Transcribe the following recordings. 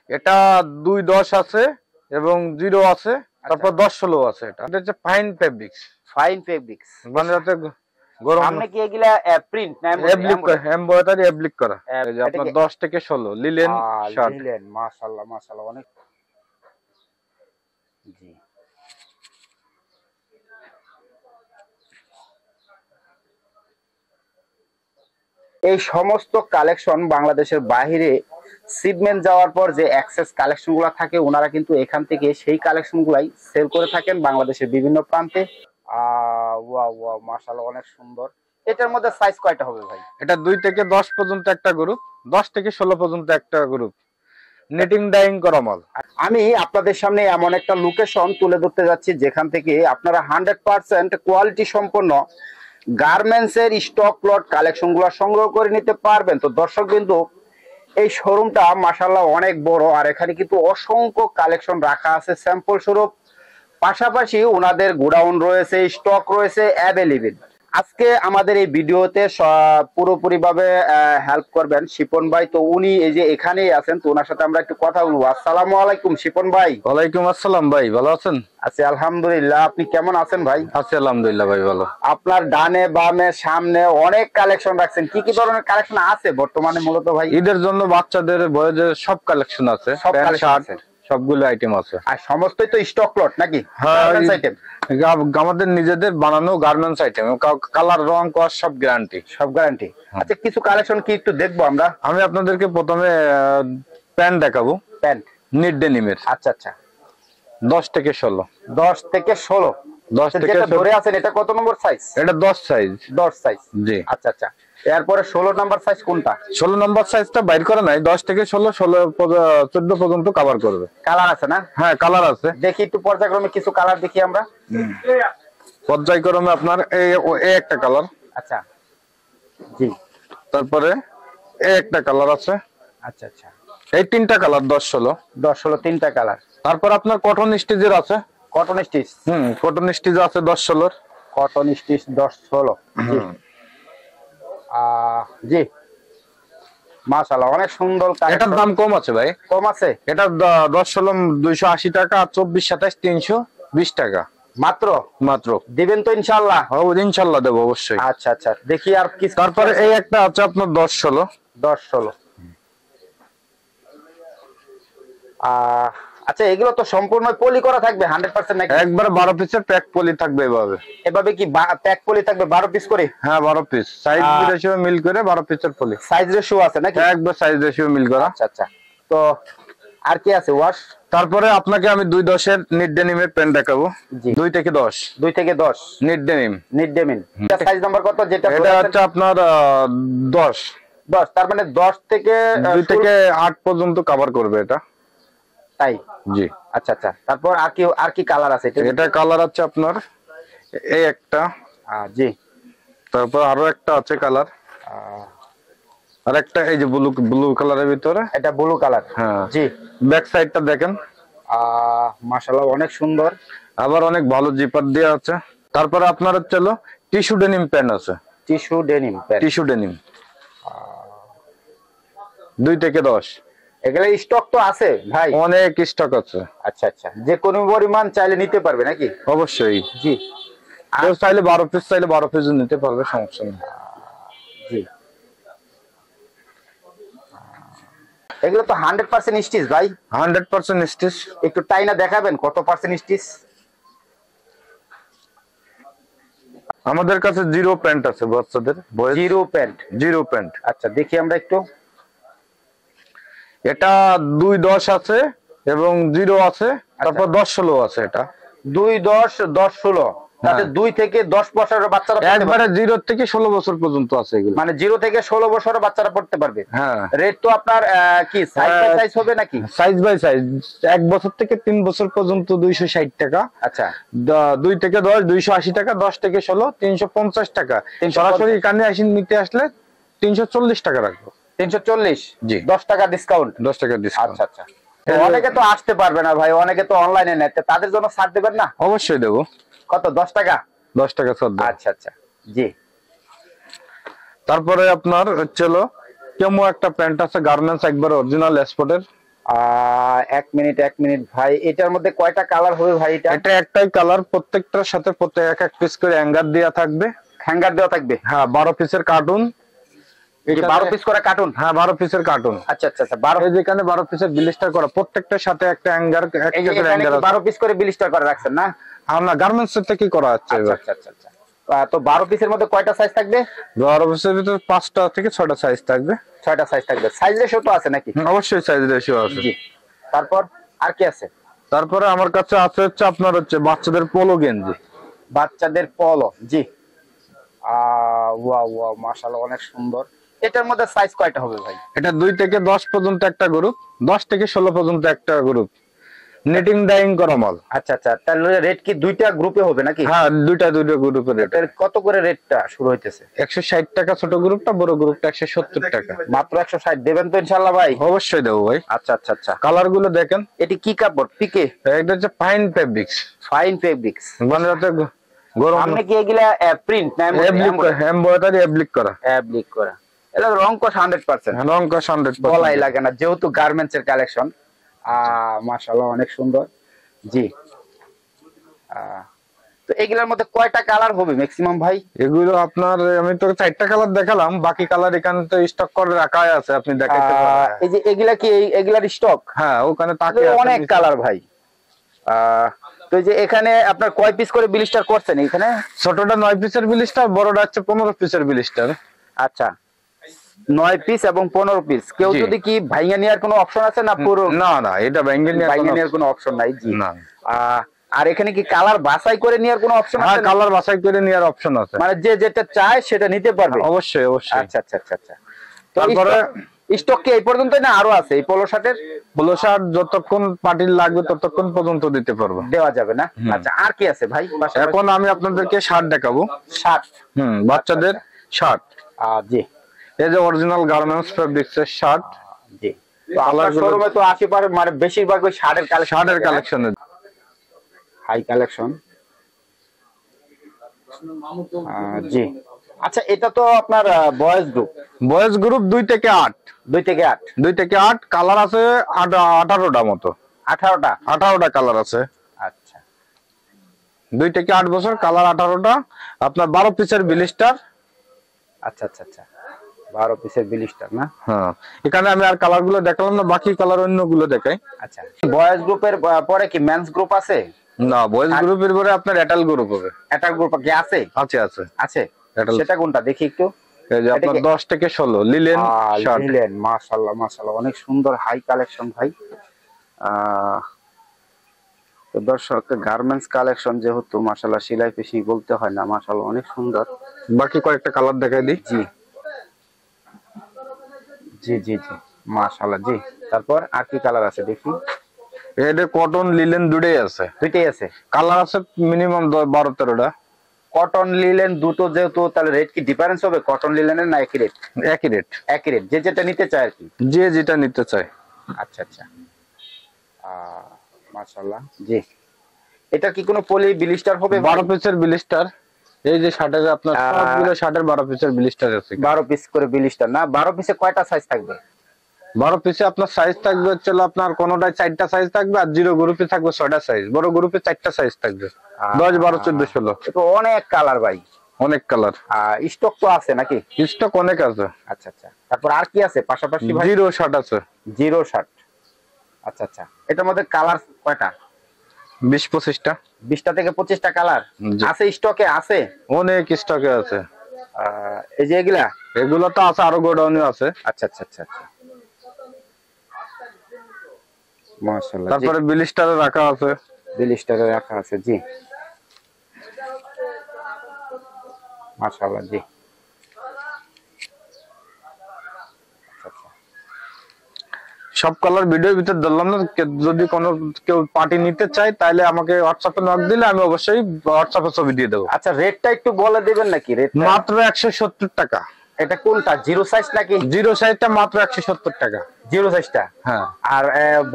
এটা 2-10 আছে এবং 0 আছে, তারপর 10-16 আছে। এটা হচ্ছে ফাইন ফেব্রিক্স। ফাইন ফেব্রিক্স মানে যাতে গরম। সামনে কি এগুলা প্রিন্ট না এমব্রয়ডারি অ্যাপ্লিক করা। এই যে আপনার 10 থেকে 16 লিলেন শার্ট। লিলেন, মাশাআল্লাহ মাশাআল্লাহ অনেক। জি, এই সমস্ত কালেকশন বাংলাদেশের বাইরে শিপমেন্ট যাওয়ার পর যে এক্সেস কালেকশন গুলা থাকে, ওনারা কিন্তু এখান থেকে সেই কালেকশন গুলাই সেল করে থাকেন বাংলাদেশের বিভিন্ন প্রান্তে। ওয়াও ওয়াও মাশাআল্লাহ অনেক সুন্দর। এটার মধ্যে সাইজ কয়টা হবে ভাই? এটা 2 থেকে 10 পর্যন্ত একটা গ্রুপ, 10 থেকে 16 পর্যন্ত একটা গ্রুপ, নেটিং ডাইং করা মাল। আমি আপনাদের সামনে এমন একটা লোকেশন তুলে ধরতে যাচ্ছি যেখান থেকে আপনারা 100% কোয়ালিটি সম্পন্ন গার্মেন্টস এর স্টক লট কালেকশন গুলো সংগ্রহ করে নিতে পারবেন। তো দর্শক বিন্দু, এই শোরুমটা মাশাআল্লাহ অনেক বড়, আর এখানে কিন্তু অসংখ্য কালেকশন রাখা আছে স্যাম্পল স্বরূপ। পাশাপাশি ওনাদের গোডাউন রয়েছে, স্টক রয়েছে অ্যাভেলেবেল। আজকে আমাদের এই ভিডিওতে পুরোপুরি ভাবে হেল্প করবেন শিপন ভাই। তো উনি এই যে এখানেই আছেন, তো ওনার সাথে আমরা একটু কথা বলবো। আসসালামু আলাইকুম শিপন ভাই। ওয়ালাইকুম আসসালাম ভাই, ভালো আছেন? আছি আলহামদুলিল্লাহ, আপনি কেমন আছেন ভাই? আছি আলহামদুলিল্লাহ ভাই, ভালো। আপনার ডানে বামে সামনে অনেক কালেকশন রাখছেন, কি কি ধরনের কালেকশন আছে বর্তমানে মূলত ভাই? ঈদের জন্য বাচ্চাদের বয়সের সব কালেকশন আছে, সব কালেকশন আছে, সবগুলো আইটেম আছে। আর সমস্তই তো স্টক লট নাকি? হ্যাঁ, আইটেম আমাদের নিজেদের বানানো গার্মেন্টস আইটেম, কালার রং কস সব গ্যারান্টি, সব গ্যারান্টি। আচ্ছা, কিছু কালেকশন কি একটু দেখবো আমরা? আমি আপনাদেরকে প্রথমে প্যান্ট দেখাবো, প্যান্ট নিট ডেনিমের। আচ্ছা আচ্ছা, 10 থেকে 16। 10 থেকে 16। 10 থেকে যেটা ধরে আছেন এটা কত নম্বর সাইজ? এটা 10 সাইজ। 10 সাইজ, জি। আচ্ছা আচ্ছা, এরপরে 16 নাম্বার সাইজ কোনটা? 16 নম্বর সাইজটা বাইর করা নাই, 10 থেকে 16, 14 পর্যন্ত কভার করবে। কালার আছে না? হ্যাঁ, কালার আছে। দেখি একটু পর্যায়ক্রমে কিছু কালার দেখি আমরা। পর্যায়ক্রমে আপনার এই একটা কালার। আচ্ছা, জি। তারপরে এই একটা কালার আছে। আচ্ছা আচ্ছা, এই তিনটা কালার 10 16 তিনটা কালার। তারপর আপনার কটন স্টিচের আছে। কটন স্টিচ, কটন স্টিচ আছে 10 16। কটন স্টিচ 10 16, জি। জি, মাশাআল্লাহ অনেক সুন্দর। এটার দাম কম আছে ভাই। কম আছে? এটা 10 16 280 টাকা, 24 27 320 টাকা মাত্র। মাত্র দিবেন তো ইনশাআল্লাহ? ইনশাআল্লাহ দেবো অবশ্যই। আচ্ছা আচ্ছা, দেখি আর কি। তারপরে এই একটা আছে আপনার 10 16। 10 16, আচ্ছা, এগুলো তো সম্পূর্ণ পলি করা থাকবে 100% নাকি? একবার 12 পিসের প্যাক পলি থাকবে এভাবে। এভাবে কি প্যাক পলি থাকবে 12 পিস করে? হ্যাঁ, 12 পিস, সাইজ রেশিও মিল করে 12 পিসের পলি। সাইজ রেশিও আছে নাকি? একবার সাইজ রেশিও মিল করা। আচ্ছা আচ্ছা, তো আর কি আছে ওয়াশ? তারপরে আপনাকে আমি 2 10 এর নিট ডেনিমের প্যান্ট দেখাবো। 2 থেকে 10। 2 থেকে 10 নিট ডেনিম। NEET denim. এটা সাইজ নাম্বার কত যেটা? এটা হচ্ছে আপনার 10। 10, তার মানে 10 থেকে 2 থেকে 8 পর্যন্ত কভার করবে এটা। তাই? জি। আচ্ছা আচ্ছা, তারপর আর কি কালার আছে? এটা কালার আছে আপনার এই একটা। জি। তারপর আরো একটা আছে কালার, আর একটা এই যে ব্লু কালারের ভিতরে। এটা ব্লু কালার। হ্যাঁ, জি। ব্যাক সাইডটা দেখেন, মাশাআল্লাহ অনেক সুন্দর। আবার অনেক ভালো জিপার দেয়া আছে। তারপরে আপনার হচ্ছে টিস্যু ডেনিম প্যান্ট আছে। Tissue denim pant. Tissue denim 2 থেকে 10। এগুলা স্টক তো আছে ভাই? অনেক স্টক আছে। আচ্ছা আচ্ছা, যে কোনো পরিমাণ চাইলে নিতে পারবে নাকি? অবশ্যই, জি। আর চাইলে 12 পিস চাইলে 12 পিস নিতে পারবে, সমস্যা নেই। জি, এগুলো তো 100% স্টিচ ভাই? 100% স্টিচ। একটু টাইনা দেখাবেন কত পার্সেন্ট স্টিচ? আমাদের কাছে জিরো প্যান্ট আছে বাচ্চাদের। Zero pant? Zero pant. আচ্ছা, দেখি আমরা একটু। এটা 2 10 আছে এবং 0 আছে, তারপর 10 16 আছে। এটা 2 10 10 16, তাতে 2 থেকে 10 বছরের বাচ্চারা একবারে 0 থেকে 16 বছর পর্যন্ত আছে এগুলো। মানে 0 থেকে 16 বছরের বাচ্চারা পড়তে পারবে? হ্যাঁ। রেট তো আপনার কি সাইজ বাই সাইজ হবে নাকি? Size by size. 1 বছর থেকে 3 বছর পর্যন্ত 260 টাকা। আচ্ছা। 2 থেকে 10 280 টাকা, 10 থেকে 16 350 টাকা। সরাসরি কানে আসেন নিতে আসলে 340 টাকা রাখবো। 340? জি। 10 টাকা ডিসকাউন্ট? 10 টাকা ডিসকাউন্ট। আচ্ছা আচ্ছা, অনেকে তো আসতে পারবে না ভাই, অনেকে তো অনলাইনে নেয়, তাদের জন্য ছাড় দেবেন না? অবশ্যই দেবো। কত? 10 টাকা? 10 টাকা ছাড় দেব। আচ্ছা আচ্ছা, জি। তারপরে আপনার হচ্ছে কেমো একটা প্যান্ট আছে গার্মেন্টস, একবার অরিজিনাল এক্সপোর্টের। এক মিনিট ভাই, এটার মধ্যে কয়টা কালার হবে ভাই? এটা একটাই কালার, প্রত্যেকটার সাথে প্রত্যেক এক এক পিস করে হ্যাঙ্গার দেওয়া থাকবে। হ্যাঙ্গার দেওয়া থাকবে? হ্যাঁ, 12 পিসের কার্টুন। 12 পিস করে কার্টুন? হ্যাঁ, 12 পিসের কার্টুন। আচ্ছা আচ্ছা আচ্ছা, 12। এই যেখানে 12 পিসের ব্লিস্টার করা, প্রত্যেকটার সাথে একটা হ্যাঙ্গার, এই যে এখানে কি 12 পিস করে ব্লিস্টার করে রাখছেন না? আমরা গার্মেন্টস থেকে কি করা হচ্ছে আচ্ছা এবার। আচ্ছা আচ্ছা আচ্ছা। তো 12 পিসের মধ্যে কয়টা সাইজ থাকবে? 12 পিসের ভিতরে 5টা থেকে 6টা সাইজ থাকবে। 6টা সাইজ থাকবে। সাইজ রেশিও তো আছে নাকি? অবশ্যই সাইজ রেশিও আছে। জি। তারপর আর কি আছে? তারপরে আমার কাছে আছে হচ্ছে আপনার হচ্ছে বাচ্চাদের পোলো গেঞ্জি। বাচ্চাদের পলো, জি। ওয়াও ওয়াও, মাশাআল্লাহ, অনেক সুন্দর। এটার মধ্যে সাইজ কয়টা হবে ভাই? এটা 2 থেকে 10 পর্যন্ত একটা গ্রুপ, 10 থেকে 16 পর্যন্ত একটা গ্রুপ, নেটিং ডাইং করা মাল। আচ্ছা আচ্ছা, তাহলে রেট কি দুইটা গ্রুপে হবে নাকি? হ্যাঁ, দুইটা গ্রুপের রেট। এটার কত করে রেটটা শুরু হইতেছে? 160 টাকা ছোট গ্রুপটা, বড় গ্রুপটা 170 টাকা। মাত্র 160 দেবেন তো ইনশাআল্লাহ ভাই? অবশ্যই দেবো ভাই। আচ্ছা আচ্ছা আচ্ছা। কালার গুলো দেখেন। এটি কি কাপড়? পিকে? এটা হচ্ছে ফাইন ফেব্রিক্স। Fine fabrics. মানে যাতে গরম। আপনি কি এগুলা প্রিন্ট না এমব্রয়ডারি অ্যাপ্লিক করা? অ্যাপ্লিক করা। এটা রং কস 100%। রং কস 100%। বলাই লাগে না, যেহেতু গার্মেন্টস এর কালেকশন। মাশাআল্লাহ, অনেক সুন্দর। জি। তো এগুলোর মধ্যে কয়টা কালার হবে ম্যাক্সিমাম ভাই? এগুলো আপনার, আমি তো 4টা কালার দেখালাম, বাকি কালার এখানে তো স্টক করে রাখাই আছে, আপনি দেখাইতে পারেন। এই যে এগুলা কি এগুলার স্টক? হ্যাঁ, ওখানে তাকে অনেক কালার ভাই। তো এই যে এখানে আপনার কয় পিস করে ব্লিস্টার করছেন এখানে? ছোটটা 9 পিসের ব্লিস্টার, বড়টা হচ্ছে 15 পিসের ব্লিস্টার। আচ্ছা, 9 পিস এবং 15 পিস। কেউ যদি কি ভাঙা নেওয়ার কোনো অপশন আছে না? পুরো না না, এটা ভাঙা নেওয়ার কোনো অপশন নাই। জি না। আর এখানে কি কালার বাছাই করে নেওয়ার কোনো অপশন আছে? হ্যাঁ, কালার বাছাই করে নেওয়ার অপশন আছে, মানে যে যেটা চায় সেটা নিতে পারবে? অবশ্যই অবশ্যই। আচ্ছা আচ্ছা আচ্ছা আচ্ছা। তারপরে স্টক কি এই পর্যন্তই না আরো আছে? এই পোলো শার্টের পোলো শার্ট যতক্ষণ পার্টির লাগবে ততক্ষণ পর্যন্ত দিতে পারবো, দেওয়া যাবে না? আচ্ছা, আর কি আছে ভাই? এখন আমি আপনাদেরকে শার্ট দেখাবো। শার্ট? বাচ্চাদের শার্ট। জি। এই যে অরিজিনাল গার্মেন্টস ফেব্রিক্স এর শার্ট। জি। তো আপনার শোরুমে তো আশেপাশে মানে বেশিরভাগ ওই শার্টের কালেকশন, হাই কালেকশন। জি। আচ্ছা, এটা তো আপনার বয়েজ গ্রুপ 2 থেকে 8। 2 থেকে 8? 2 থেকে 8 কালার আছে 18টা মতো। 18টা কালার আছে। আচ্ছা, 2 থেকে 8 বছর, কালার 18টা। আপনার 12 পিসের ব্লিস্টার। আচ্ছা আচ্ছা আচ্ছা, 12 পিসের ব্লিস্টার না? হ্যাঁ, এখানে আমি আর কালার গুলো দেখালাম না, বাকি কালার অন্যগুলো দেখাই। আচ্ছা, বয়েজ গ্রুপের পরে কি মেন্স গ্রুপ আছে? না, বয়েজ গ্রুপের পরে আপনার এটাল গ্রুপ হবে। এটাল গ্রুপ কি আছে? আছে আছে আছে। সেটা কোনটা দেখি একটু। এই যে আপনার 10 থেকে 16 লিলেন শার্ট। লিলেন, মাশাআল্লাহ মাশাআল্লাহ, অনেক সুন্দর হাই কালেকশন ভাই। তো দর্শক, গার্মেন্টস কালেকশন যেহেতু মাশাআল্লাহ সেলাই পেশি বলতে হয় না, মাশাআল্লাহ অনেক সুন্দর। বাকি কয়েকটা কালার দেখাই দিই। জি জি জি জি, মাশাআল্লাহ। জি, তারপর আর কি কালার আছে দেখি। এটা কটন লিলেন দুটোই আছে। দুইটাই আছে। কালার আছে মিনিমাম 12-13টা। কটন লিলেন দুটো যেহেতু, তাহলে রেট কি ডিফারেন্স হবে কটন লিলেনের না একই রেট? একই রেট। একই রেট, যে যেটা নিতে চায় আর কি। যে যেটা নিতে চায়। আচ্ছা আচ্ছা, মাশাআল্লাহ। জি, এটা কি কোনো পলি ব্লিস্টার হবে? 12 পিসের ব্লিস্টার। এই যে শার্টের আপনার সবগুলো শার্টের 12 পিসের ব্লিস্টার আছে। 12 পিস করে ব্লিস্টার না? 12 পিসে কয়টা সাইজ থাকবে? 12 পিসে আপনার সাইজ থাকবে হচ্ছে আপনার কোনটায় 4টা সাইজ থাকবে, আর জিরো গ্রুপে থাকবে 6টা সাইজ, বড় গ্রুপে 4টা সাইজ থাকবে। 10, 12, 14, 16। তো অনেক কালার ভাই, অনেক কালার। স্টক তো আছে নাকি? স্টক অনেক আছে। আচ্ছা আচ্ছা, তারপর আর কি আছে পাশাপাশি ভাই? জিরো শার্ট আছে। জিরো শার্ট, আচ্ছা আচ্ছা। এটার মধ্যে কালার কয়টা? 20-25টা। 20টা থেকে 25টা কালার আছে স্টকে? আছে, অনেক স্টকে আছে। এই যে এগুলো তো আছে, আরো গোডাউনে আছে। আচ্ছা আচ্ছা আচ্ছা আচ্ছা, মাশাআল্লাহ। তারপরে ব্লিস্টারে রাখা আছে। ব্লিস্টারে রাখা আছে, জি, মাশাআল্লাহ। জি, সব কালার ভিডিওর ভিতর ধরলাম না, যদি কোনো কেউ পার্টি নিতে চায় তাহলে আমাকে হোয়াটসঅ্যাপে নক দিলে আমি অবশ্যই হোয়াটসঅ্যাপে ছবি দিয়ে দেবো। আচ্ছা, রেটটা একটু বলে দিবেন নাকি? রেট মাত্র 170 টাকা। এটা কোনটা, জিরো সাইজ নাকি? জিরো সাইজটা মাত্র 170 টাকা। জিরো সাইজটা? হ্যাঁ। আর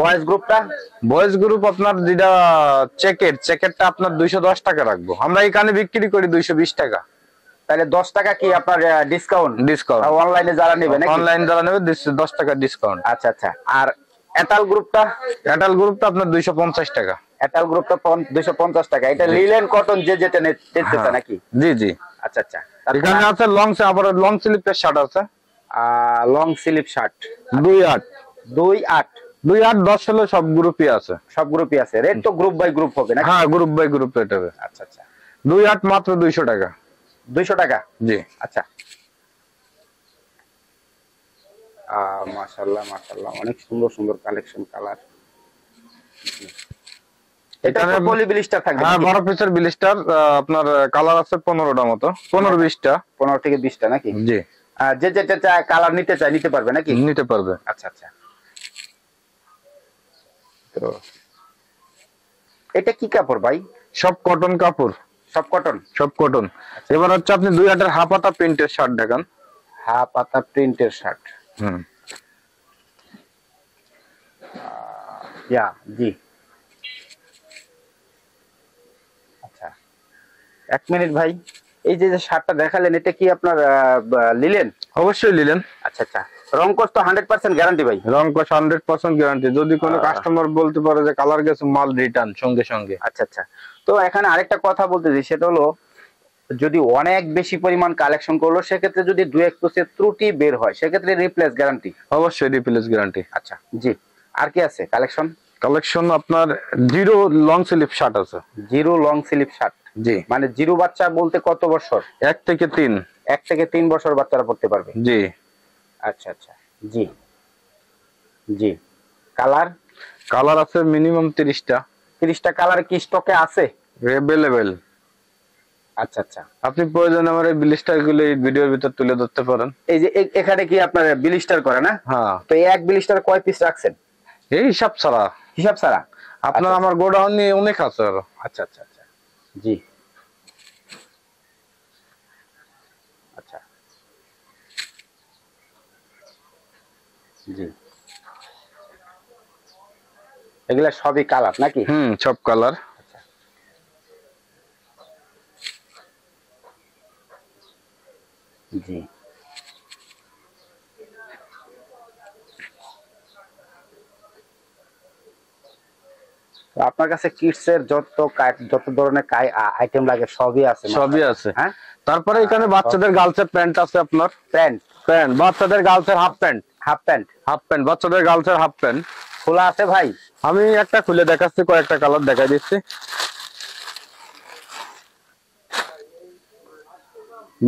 বয়েজ গ্রুপটা? বয়েজ গ্রুপ আপনার যেটা চেকেরটা আপনার 210 টাকা রাখবো, আমরা এখানে বিক্রি করি 220 টাকা। তাহলে 10 টাকা কি আপনার ডিসকাউন্ট? ডিসকাউন্ট অনলাইনে যারা নেবে নাকি? অনলাইন যারা নেবে 10 টাকা ডিসকাউন্ট। আচ্ছা আচ্ছা। আর এটাল গ্রুপটা এটাল গ্রুপটা আপনার 250 টাকা। এটাল গ্রুপটা 250 টাকা। এটা লিলেন কটন যে যেটা নিতে হ্যাঁ। নাকি? জি জি। আচ্ছা আচ্ছা। এখানে আছে লং, আবার লং স্লিপের শার্ট আছে। লং স্লিভ শার্ট 28 28 28 10 16 সব গ্রুপই আছে। সব গ্রুপই আছে। রেট তো গ্রুপ বাই গ্রুপ হবে নাকি? হ্যাঁ, গ্রুপ বাই গ্রুপ রেট হবে। আচ্ছা আচ্ছা। 28 মাত্র 200 টাকা। 200 টাকা। জি। আচ্ছা। মাশাআল্লাহ মাশাআল্লাহ, অনেক সুন্দর সুন্দর কালেকশন, কালার। এটা তো পলি ব্লিস্টার থাকবে? হ্যাঁ, বড় পিসের ব্লিস্টার। আপনার কালার আছে 15টা মতো, 15 20টা। 15 থেকে 20টা নাকি? জি। যে যেটা চায় কালার নিতে চায় নিতে পারবে নাকি? নিতে পারবে। আচ্ছা আচ্ছা। তো এটা কি কাপড় ভাই? সব কটন কাপড়। সব কটন? সব কটন। এবার হচ্ছে আপনি 2 হাতের হাফ হাতা প্রিন্টের শার্ট দেখান। হাফ পাতা প্রিন্টের শার্ট। হুম। ইয়া জি। আচ্ছা, 1 মিনিট ভাই। এই যে শার্টটা দেখালেন, এটা কি আপনার লিলেন? অবশ্যই নিলেন। আচ্ছা আচ্ছা। রং কোর্স তো 100% গ্যারান্টি ভাই? রং কোশ 100% গ্যারান্টি। যদি কোনো কাস্টমার বলতে পারে যে কালার গেছে, মাল রিটার্ন সঙ্গে সঙ্গে। আচ্ছা আচ্ছা। তো এখানে আরেকটা কথা বলতেছি, সেটা হলো যদি অনেক বেশি পরিমাণ কালেকশন করলো, সেক্ষেত্রে যদি 2-1 পিসের ত্রুটি বের হয়, সেক্ষেত্রে রিপ্লেস গ্যারান্টি? অবশ্যই রিপ্লেস গ্যারান্টি। আচ্ছা জি। আর কি আছে কালেকশন? কালেকশন আপনার জিরো লং স্লিভ শার্ট আছে। Zero long sleeve shirt? জি। মানে জিরো বাচ্চা বলতে কত বছর? 1 থেকে 3। 1 থেকে 3 বছর বাচ্চারা পড়তে পারবে? জি। আচ্ছা আচ্ছা। জি জি। কালার? কালার আছে মিনিমাম 30টা। 30টা কালার কি স্টকে আছে? অ্যাভেলেবেল। আচ্ছা আচ্ছা। আপনি প্রয়োজন আমার এই ব্লিস্টার গুলো এই ভিডিওর ভিতর তুলে ধরতে পারেন। এই যে এখানে কি আপনার ব্লিস্টার করে না? হ্যাঁ। তো এই এক ব্লিস্টার কয় পিস রাখছেন? এই হিসাব ছাড়া। হিসাব ছাড়া? আপনার আমার গোডাউন নিয়ে অনেক আছে আরো। আচ্ছা আচ্ছা আচ্ছা। জি। আচ্ছা জি। এগুলা সবই কালার নাকি? হুম, সব কালার। আচ্ছা। জি। তো আপনার কাছে কিডস এর যত ধরনের আইটেম লাগে সবই আছে? সবই আছে। হ্যাঁ। তারপরে এখানে বাচ্চাদের গার্লসের প্যান্ট আছে আপনার। প্যান্ট? প্যান্ট বাচ্চাদের গার্লসের half pant. Half pant? Half pant বাচ্চাদের গার্লসের হাফ প্যান্ট খোলা আছে ভাই? আমি একটা খুলে দেখাচ্ছি, কয়েকটা কালার দেখাই দিচ্ছি।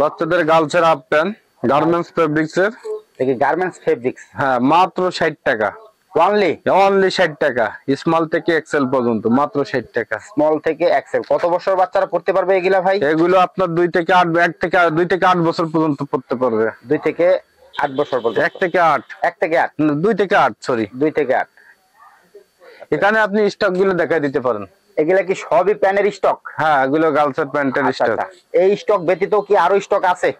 বাচ্চাদের গার্লসের হাফ প্যান্ট গার্মেন্টস ফেব্রিক্স এর। দেখি গার্মেন্টস ফেব্রিক্স। হ্যাঁ, মাত্র 60 টাকা। অনলি? অনলি 60 টাকা। স্মল থেকে এক্সেল পর্যন্ত মাত্র 60 টাকা। স্মল থেকে এক্সেল। কত বছর বাচ্চারা পড়তে পারবে এগুলা ভাই? এগুলো আপনার 2 থেকে 8, 2 থেকে 8 বছর পর্যন্ত পড়তে পারবে। 2 থেকে 8 বছর পর্যন্ত? 1 থেকে 8। 1 থেকে 8? 2 থেকে 8 সরি। 2 থেকে 8। এখানে আপনি স্টক গুলো দেখাই দিতে পারেন। এগুলা কি সবই প্যানের স্টক? হ্যাঁ, এগুলো গার্লসের প্যান্টের আচ্ছা স্টক। আচ্ছা। এই স্টক ব্যতীত কি আরো স্টক আছে?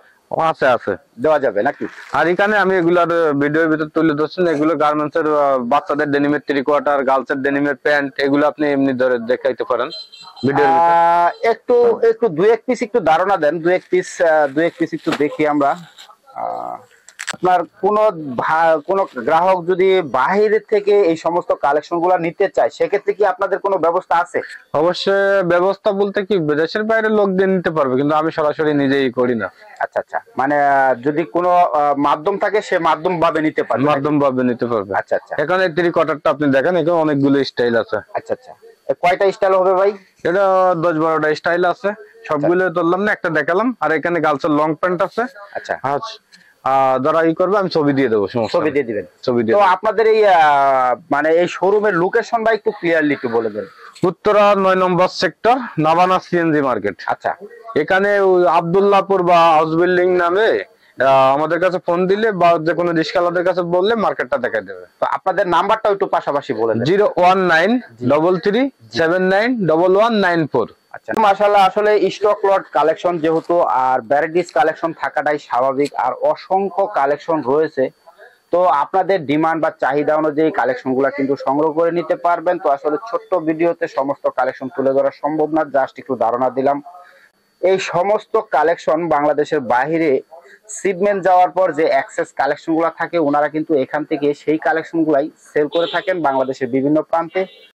আছে আছে। দেওয়া যাবে নাকি? আর এখানে আমি এগুলার ভিডিওর ভিতর তুলে ধরছি, এগুলো গার্মেন্টস এর বাচ্চাদের ডেনিমের 3/4, গার্লসের ডেনিমের প্যান্ট, এগুলো আপনি এমনি ধরে দেখাইতে পারেন ভিডিওর ভিতর। একটু একটু 2-1 পিস একটু ধারণা দেন। 2-1 পিস একটু দেখি আমরা। আপনার কোন গ্রাহক যদি বাইরে থেকে এই সমস্ত কালেকশন গুলা নিতে চায়, সেক্ষেত্রে কি আপনাদের কোনো ব্যবস্থা আছে? অবশ্যই ব্যবস্থা বলতে কি, দেশের বাইরে লোক দিয়ে নিতে পারবে, কিন্তু আমি সরাসরি নিজেই করি না। আচ্ছা আচ্ছা। মানে যদি কোনো মাধ্যম থাকে, সে মাধ্যম ভাবে নিতে পারবে? মাধ্যম ভাবে নিতে পারবে। আচ্ছা আচ্ছা। এখানে 3/4টা আপনি দেখেন, এখানে অনেকগুলো স্টাইল আছে। আচ্ছা আচ্ছা। কয়টা স্টাইল হবে ভাই? এটা 10-12টা স্টাইল আছে। সবগুলো ধরলাম না, একটা দেখালাম। আর এখানে গার্লসের লং প্যান্ট আছে। আচ্ছা। যারা ই করবে আমি ছবি দিয়ে দেবো। ছবি দিয়ে দিবেন? ছবি দিয়ে। তো আপনাদের এই মানে এই শোরুমের লোকেশন ভাই একটু ক্লিয়ারলি একটু বলে দেন। উত্তরা 9 নম্বর সেক্টর, নাভানা সিএনজি মার্কেট। আচ্ছা। এখানে আব্দুল্লাহপুর বা হাউস বিল্ডিং নামে আমাদের কাছে ফোন দিলে বা যে কোনো রিস্কাওয়ালাদের কাছে বললে মার্কেটটা দেখাই দেবে। তো আপনাদের নাম্বারটাও একটু পাশাপাশি বলে দেন। 01933791194। আচ্ছা, মাশাআল্লাহ। আসলে স্টক লট কালেকশন যেহেতু, আর ভ্যারাইটিস কালেকশন থাকাটাই স্বাভাবিক, আর অসংখ্য কালেকশন রয়েছে। তো আপনাদের ডিমান্ড বা চাহিদা অনুযায়ী কালেকশনগুলো কিন্তু সংগ্রহ করে নিতে পারবেন। তো আসলে ছোট্ট ভিডিওতে সমস্ত কালেকশন তুলে ধরা সম্ভব না, জাস্ট একটু ধারণা দিলাম। এই সমস্ত কালেকশন বাংলাদেশের বাইরে শিপমেন্ট যাওয়ার পর যে এক্সেস কালেকশন গুলো থাকে ওনারা কিন্তু এখান থেকে সেই কালেকশন গুলাই সেল করে থাকেন বাংলাদেশের বিভিন্ন প্রান্তে।